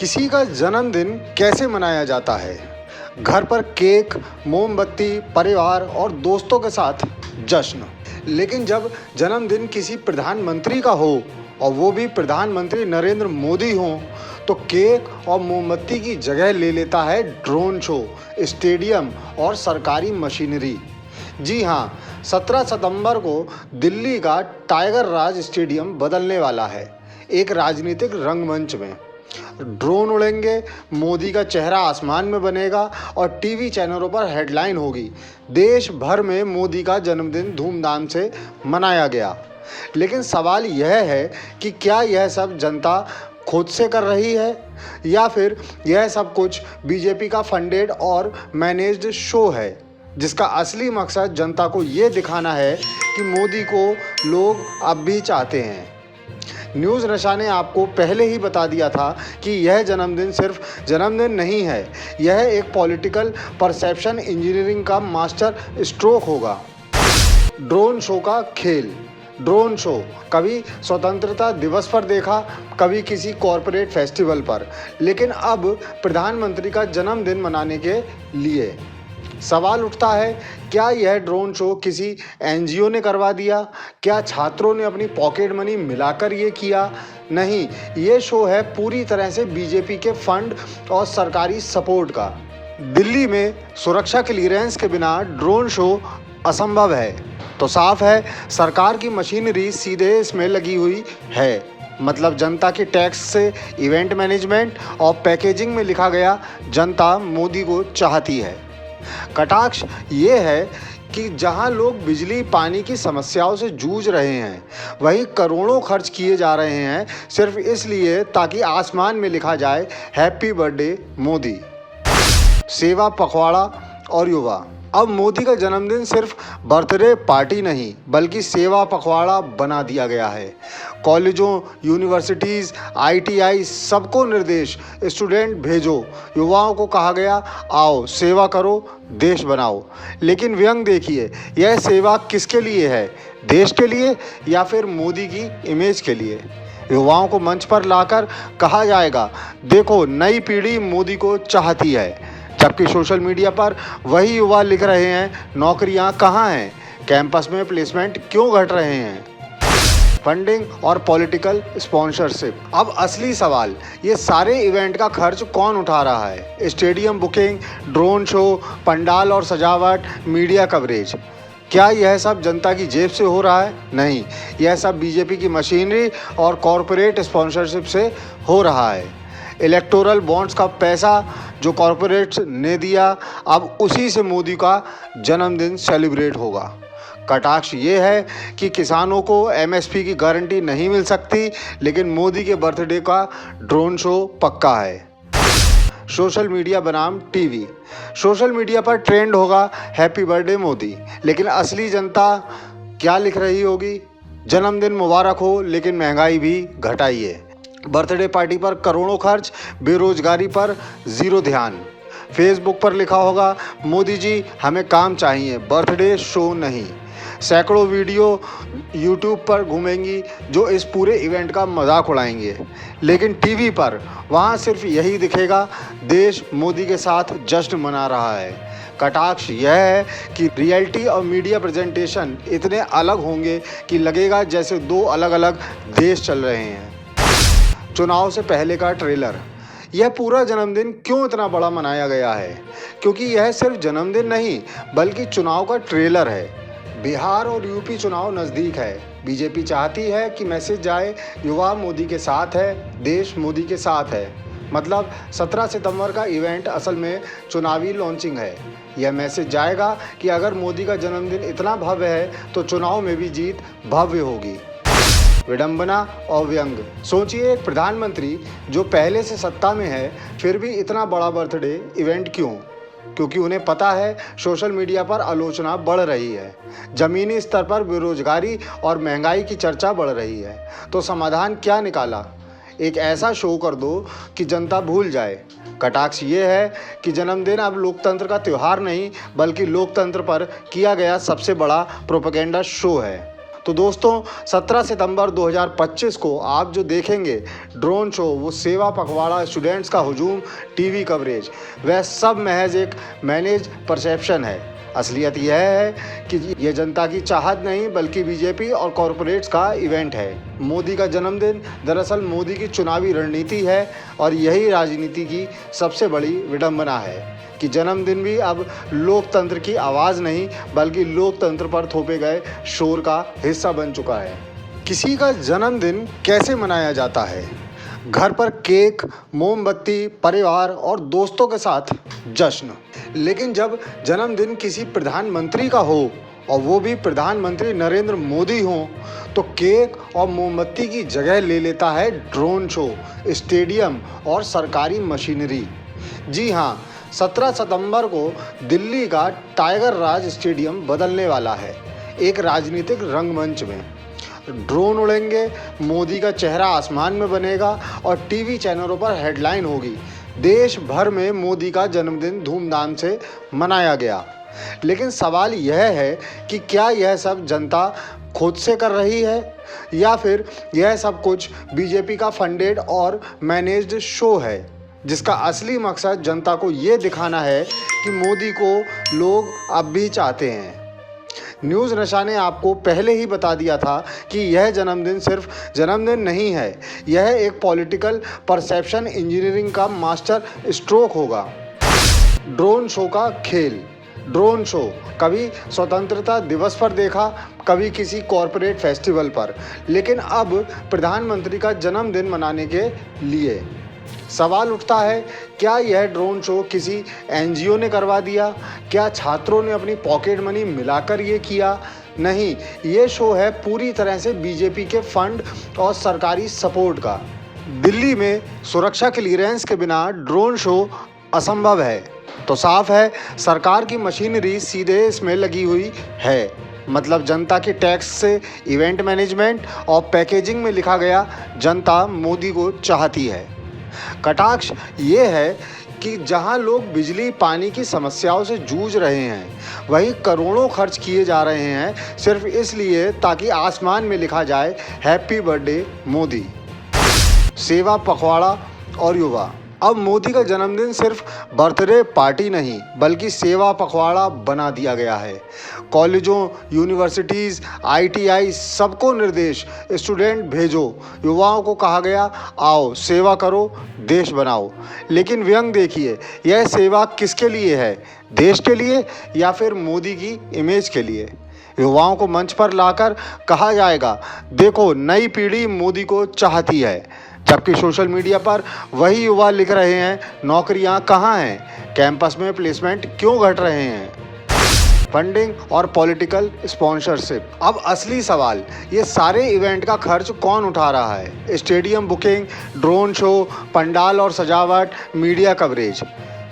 किसी का जन्मदिन कैसे मनाया जाता है? घर पर केक, मोमबत्ती, परिवार और दोस्तों के साथ जश्न। लेकिन जब जन्मदिन किसी प्रधानमंत्री का हो और वो भी प्रधानमंत्री नरेंद्र मोदी हो, तो केक और मोमबत्ती की जगह ले लेता है ड्रोन शो, स्टेडियम और सरकारी मशीनरी। जी हाँ, 17 सितंबर को दिल्ली का टाइगर राज स्टेडियम बदलने वाला है एक राजनीतिक रंगमंच में। ड्रोन उड़ेंगे, मोदी का चेहरा आसमान में बनेगा और टीवी चैनलों पर हेडलाइन होगी, देश भर में मोदी का जन्मदिन धूमधाम से मनाया गया। लेकिन सवाल यह है कि क्या यह सब जनता खुद से कर रही है या फिर यह सब कुछ बीजेपी का फंडेड और मैनेज्ड शो है, जिसका असली मकसद जनता को ये दिखाना है कि मोदी को लोग अब भी चाहते हैं। न्यूज़ नशा ने आपको पहले ही बता दिया था कि यह जन्मदिन सिर्फ जन्मदिन नहीं है, यह एक पॉलिटिकल परसेप्शन इंजीनियरिंग का मास्टर स्ट्रोक होगा। ड्रोन शो का खेल। ड्रोन शो कभी स्वतंत्रता दिवस पर देखा, कभी किसी कॉरपोरेट फेस्टिवल पर, लेकिन अब प्रधानमंत्री का जन्मदिन मनाने के लिए सवाल उठता है, क्या यह ड्रोन शो किसी एनजीओ ने करवा दिया? क्या छात्रों ने अपनी पॉकेट मनी मिलाकर ये किया? नहीं, ये शो है पूरी तरह से बीजेपी के फंड और सरकारी सपोर्ट का। दिल्ली में सुरक्षा क्लीयरेंस के बिना ड्रोन शो असंभव है, तो साफ है सरकार की मशीनरी सीधे इसमें लगी हुई है। मतलब जनता के टैक्स से इवेंट मैनेजमेंट और पैकेजिंग में लिखा गया, जनता मोदी को चाहती है। कटाक्ष ये है कि जहां लोग बिजली पानी की समस्याओं से जूझ रहे हैं, वहीं करोड़ों खर्च किए जा रहे हैं सिर्फ इसलिए ताकि आसमान में लिखा जाए हैप्पी बर्थडे मोदी। सेवा पखवाड़ा और युवा। अब मोदी का जन्मदिन सिर्फ बर्थडे पार्टी नहीं बल्कि सेवा पखवाड़ा बना दिया गया है। कॉलेजों, यूनिवर्सिटीज़, आईटीआई सबको निर्देश, स्टूडेंट भेजो। युवाओं को कहा गया, आओ सेवा करो, देश बनाओ। लेकिन व्यंग देखिए, यह सेवा किसके लिए है? देश के लिए या फिर मोदी की इमेज के लिए? युवाओं को मंच पर लाकर कहा जाएगा, देखो नई पीढ़ी मोदी को चाहती है, जबकि सोशल मीडिया पर वही युवा लिख रहे हैं, नौकरियां कहाँ हैं, कैंपस में प्लेसमेंट क्यों घट रहे हैं। फंडिंग और पॉलिटिकल स्पॉन्सरशिप। अब असली सवाल, ये सारे इवेंट का खर्च कौन उठा रहा है? Stadium booking, drone show, pandal और सजावट, मीडिया कवरेज। क्या यह सब जनता की जेब से हो रहा है? नहीं, यह सब बीजेपी की मशीनरी और कॉरपोरेट स्पॉन्सरशिप से हो रहा है। इलेक्टोरल बॉन्ड्स का पैसा जो कॉरपोरेट्स ने दिया, अब उसी से मोदी का जन्मदिन सेलिब्रेट होगा। कटाक्ष ये है कि किसानों को एमएसपी की गारंटी नहीं मिल सकती, लेकिन मोदी के बर्थडे का ड्रोन शो पक्का है। सोशल मीडिया बनाम टीवी। सोशल मीडिया पर ट्रेंड होगा हैप्पी बर्थडे मोदी, लेकिन असली जनता क्या लिख रही होगी? जन्मदिन मुबारक हो लेकिन महंगाई भी घटाइए। बर्थडे पार्टी पर करोड़ों खर्च, बेरोजगारी पर जीरो ध्यान। फेसबुक पर लिखा होगा, मोदी जी हमें काम चाहिए, बर्थडे शो नहीं। सैकड़ों वीडियो यूट्यूब पर घूमेंगी जो इस पूरे इवेंट का मजाक उड़ाएंगे, लेकिन टीवी पर वहाँ सिर्फ यही दिखेगा, देश मोदी के साथ जश्न मना रहा है। कटाक्ष यह है कि रियलिटी और मीडिया प्रेजेंटेशन इतने अलग होंगे कि लगेगा जैसे दो अलग अलग देश चल रहे हैं। चुनाव से पहले का ट्रेलर। यह पूरा जन्मदिन क्यों इतना बड़ा मनाया गया है? क्योंकि यह सिर्फ जन्मदिन नहीं बल्कि चुनाव का ट्रेलर है। बिहार और यूपी चुनाव नज़दीक है। बीजेपी चाहती है कि मैसेज जाए, युवा मोदी के साथ है, देश मोदी के साथ है। मतलब 17 सितंबर का इवेंट असल में चुनावी लॉन्चिंग है। यह मैसेज जाएगा कि अगर मोदी का जन्मदिन इतना भव्य है तो चुनाव में भी जीत भव्य होगी। विडंबना और व्यंग। सोचिए, एक प्रधानमंत्री जो पहले से सत्ता में है फिर भी इतना बड़ा बर्थडे इवेंट क्यों? क्योंकि उन्हें पता है सोशल मीडिया पर आलोचना बढ़ रही है, जमीनी स्तर पर बेरोजगारी और महंगाई की चर्चा बढ़ रही है। तो समाधान क्या निकाला? एक ऐसा शो कर दो कि जनता भूल जाए। कटाक्ष ये है कि जन्मदिन अब लोकतंत्र का त्यौहार नहीं बल्कि लोकतंत्र पर किया गया सबसे बड़ा प्रोपेगेंडा शो है। तो दोस्तों 17 सितंबर 2025 को आप जो देखेंगे ड्रोन शो, वो सेवा पखवाड़ा, स्टूडेंट्स का हुजूम, टीवी कवरेज, वह सब महज एक मैनेज परसेप्शन है। असलियत यह है कि ये जनता की चाहत नहीं बल्कि बीजेपी और कॉरपोरेट्स का इवेंट है। मोदी का जन्मदिन दरअसल मोदी की चुनावी रणनीति है और यही राजनीति की सबसे बड़ी विडंबना है कि जन्मदिन भी अब लोकतंत्र की आवाज़ नहीं बल्कि लोकतंत्र पर थोपे गए शोर का हिस्सा बन चुका है। किसी का जन्मदिन कैसे मनाया जाता है? घर पर केक, मोमबत्ती, परिवार और दोस्तों के साथ जश्न। लेकिन जब जन्मदिन किसी प्रधानमंत्री का हो और वो भी प्रधानमंत्री नरेंद्र मोदी हो, तो केक और मोमबत्ती की जगह ले लेता है ड्रोन शो, स्टेडियम और सरकारी मशीनरी। जी हाँ, 17 सितंबर को दिल्ली का टाइगर राज स्टेडियम बदलने वाला है एक राजनीतिक रंगमंच में। ड्रोन उड़ेंगे, मोदी का चेहरा आसमान में बनेगा और टीवी चैनलों पर हेडलाइन होगी, देश भर में मोदी का जन्मदिन धूमधाम से मनाया गया। लेकिन सवाल यह है कि क्या यह सब जनता खुद से कर रही है या फिर यह सब कुछ बीजेपी का फंडेड और मैनेज्ड शो है, जिसका असली मकसद जनता को ये दिखाना है कि मोदी को लोग अब भी चाहते हैं। न्यूज़ नशा ने आपको पहले ही बता दिया था कि यह जन्मदिन सिर्फ जन्मदिन नहीं है, यह एक पॉलिटिकल परसेप्शन इंजीनियरिंग का मास्टर स्ट्रोक होगा। ड्रोन शो का खेल। ड्रोन शो कभी स्वतंत्रता दिवस पर देखा, कभी किसी कॉरपोरेट फेस्टिवल पर, लेकिन अब प्रधानमंत्री का जन्मदिन मनाने के लिए सवाल उठता है, क्या यह ड्रोन शो किसी एनजीओ ने करवा दिया? क्या छात्रों ने अपनी पॉकेट मनी मिलाकर ये किया? नहीं, ये शो है पूरी तरह से बीजेपी के फंड और सरकारी सपोर्ट का। दिल्ली में सुरक्षा क्लीयरेंस के बिना ड्रोन शो असंभव है, तो साफ है सरकार की मशीनरी सीधे इसमें लगी हुई है। मतलब जनता के टैक्स से इवेंट मैनेजमेंट और पैकेजिंग में लिखा गया, जनता मोदी को चाहती है। कटाक्ष ये है कि जहां लोग बिजली पानी की समस्याओं से जूझ रहे हैं, वहीं करोड़ों खर्च किए जा रहे हैं सिर्फ इसलिए ताकि आसमान में लिखा जाए हैप्पी बर्थडे मोदी। सेवा पखवाड़ा और युवा। अब मोदी का जन्मदिन सिर्फ बर्थडे पार्टी नहीं बल्कि सेवा पखवाड़ा बना दिया गया है। कॉलेजों, यूनिवर्सिटीज़, आईटीआई सबको निर्देश, स्टूडेंट भेजो, युवाओं को कहा गया आओ सेवा करो, देश बनाओ। लेकिन व्यंग देखिए, यह सेवा किसके लिए है? देश के लिए या फिर मोदी की इमेज के लिए? युवाओं को मंच पर लाकर कहा जाएगा देखो नई पीढ़ी मोदी को चाहती है, जबकि सोशल मीडिया पर वही युवा लिख रहे हैं नौकरियां कहाँ हैं, कैंपस में प्लेसमेंट क्यों घट रहे हैं। फंडिंग और पॉलिटिकल स्पॉन्सरशिप। अब असली सवाल, ये सारे इवेंट का खर्च कौन उठा रहा है? Stadium booking, drone show, pandal और सजावट, मीडिया कवरेज।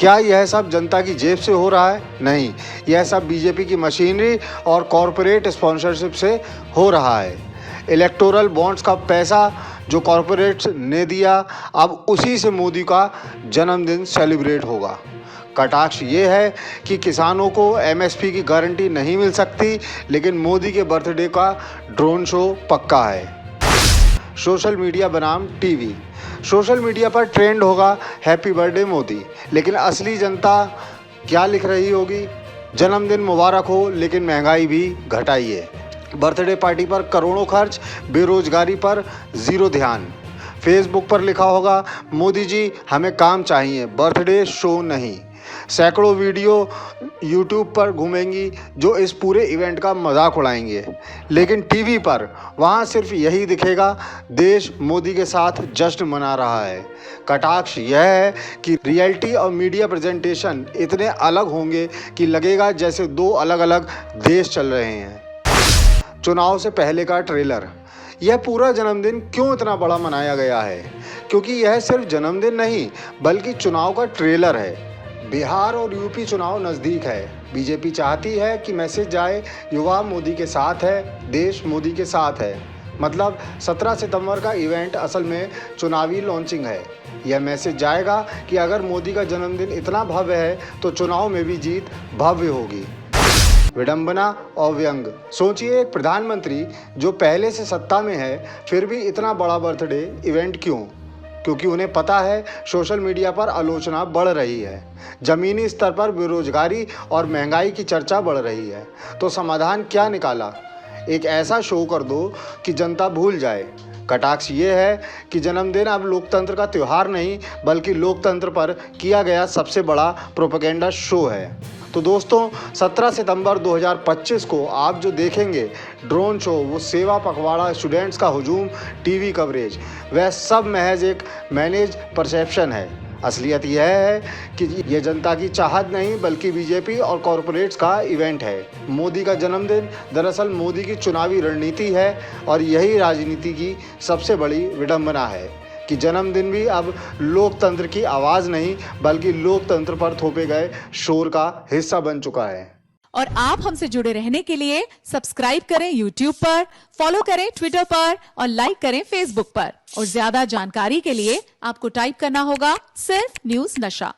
क्या यह सब जनता की जेब से हो रहा है? नहीं, यह सब बीजेपी की मशीनरी और कॉरपोरेट स्पॉन्सरशिप से हो रहा है। इलेक्टोरल बॉन्ड्स का पैसा जो कॉरपोरेट्स ने दिया, अब उसी से मोदी का जन्मदिन सेलिब्रेट होगा। कटाक्ष ये है कि किसानों को एमएसपी की गारंटी नहीं मिल सकती, लेकिन मोदी के बर्थडे का ड्रोन शो पक्का है। सोशल मीडिया बनाम टीवी। सोशल मीडिया पर ट्रेंड होगा हैप्पी बर्थडे मोदी, लेकिन असली जनता क्या लिख रही होगी? जन्मदिन मुबारक हो लेकिन महंगाई भी घटाइए। बर्थडे पार्टी पर करोड़ों खर्च, बेरोजगारी पर जीरो ध्यान। फेसबुक पर लिखा होगा मोदी जी हमें काम चाहिए, बर्थडे शो नहीं। सैकड़ों वीडियो यूट्यूब पर घूमेंगी जो इस पूरे इवेंट का मजाक उड़ाएंगे, लेकिन टीवी पर वहाँ सिर्फ यही दिखेगा देश मोदी के साथ जश्न मना रहा है। कटाक्ष यह है कि रियलिटी और मीडिया प्रेजेंटेशन इतने अलग होंगे कि लगेगा जैसे दो अलग अलग देश चल रहे हैं। चुनाव से पहले का ट्रेलर। यह पूरा जन्मदिन क्यों इतना बड़ा मनाया गया है? क्योंकि यह सिर्फ जन्मदिन नहीं बल्कि चुनाव का ट्रेलर है। बिहार और यूपी चुनाव नज़दीक है। बीजेपी चाहती है कि मैसेज जाए युवा मोदी के साथ है, देश मोदी के साथ है। मतलब 17 सितंबर का इवेंट असल में चुनावी लॉन्चिंग है। यह मैसेज जाएगा कि अगर मोदी का जन्मदिन इतना भव्य है तो चुनाव में भी जीत भव्य होगी। विडंबना और व्यंग। सोचिए, एक प्रधानमंत्री जो पहले से सत्ता में है फिर भी इतना बड़ा बर्थडे इवेंट क्यों? क्योंकि उन्हें पता है सोशल मीडिया पर आलोचना बढ़ रही है, जमीनी स्तर पर बेरोजगारी और महंगाई की चर्चा बढ़ रही है। तो समाधान क्या निकाला? एक ऐसा शो कर दो कि जनता भूल जाए। कटाक्ष ये है कि जन्मदिन अब लोकतंत्र का त्यौहार नहीं बल्कि लोकतंत्र पर किया गया सबसे बड़ा प्रोपेगेंडा शो है। तो दोस्तों, 17 सितंबर 2025 को आप जो देखेंगे ड्रोन शो, वो सेवा पखवाड़ा, स्टूडेंट्स का हुजूम, टीवी कवरेज, वह सब महज एक मैनेज परसेप्शन है। असलियत यह है कि ये जनता की चाहत नहीं बल्कि बीजेपी और कॉरपोरेट्स का इवेंट है। मोदी का जन्मदिन दरअसल मोदी की चुनावी रणनीति है और यही राजनीति की सबसे बड़ी विडंबना है कि जन्मदिन भी अब लोकतंत्र की आवाज़ नहीं बल्कि लोकतंत्र पर थोपे गए शोर का हिस्सा बन चुका है। और आप हमसे जुड़े रहने के लिए सब्सक्राइब करें YouTube पर, फॉलो करें Twitter पर और लाइक करें Facebook पर। और ज्यादा जानकारी के लिए आपको टाइप करना होगा सिर्फ न्यूज़ नशा।